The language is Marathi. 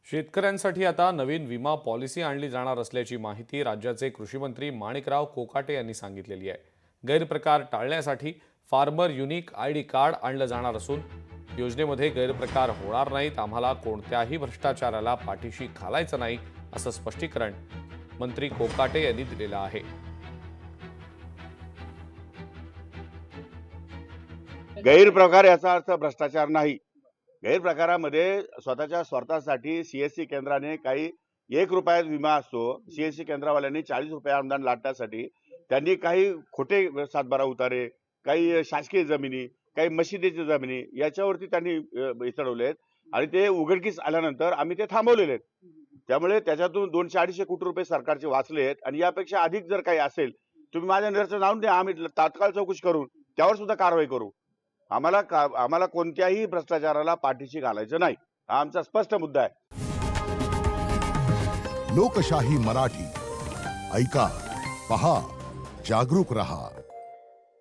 शेतकऱ्यांसाठी आता नवीन विमा पॉलिसी आणली जाणार असल्याची माहिती राज्याचे कृषी मंत्री माणिकराव कोकाटे यांनी सांगितलेली आहे। गैरप्रकार टाळण्यासाठी फार्मर युनिक आयडी कार्ड आणलं जाणार असून योजनेमध्ये गैरप्रकार होणार नाहीत, आम्हाला कोणत्याही भ्रष्टाचाराला पाठीशी घालायचं नाही असं स्पष्टीकरण मंत्री कोकाटे यांनी दिलेलं आहे। गैरप्रकार याचा अर्थ भ्रष्टाचार नाही। गैरप्रकारामध्ये स्वतःच्या स्वार्थासाठी सीएससी केंद्राने काही 1 रुपयात विमा असतो, सीएससी केंद्रावाल्यांनी 40 रुपये अनुदान लाटण्यासाठी त्यांनी काही खोटे सातबारा उतारे, काही शासकीय जमिनी, काही मशिदीच्या जमिनी याच्यावरती त्यांनी चढवलेत आणि ते उघडकीस आल्यानंतर आम्ही ते थांबवलेले आहेत। त्यामुळे त्याच्यातून 200-250 कोटी रुपये सरकारचे वाचलेत आणि यापेक्षा अधिक जर काही असेल तुम्ही माझ्या निदर्शनास आणून द्या, आम्ही तात्काळ चौकशी करून त्यावर सुद्धा कारवाई करू। आम्हाला कोणत्याही भ्रष्टाचाराला पाठीशी घालायचं नाही, हा आमचा स्पष्ट मुद्दा आहे। लोकशाही मराठी ऐका, पहा, जागरूक रहा।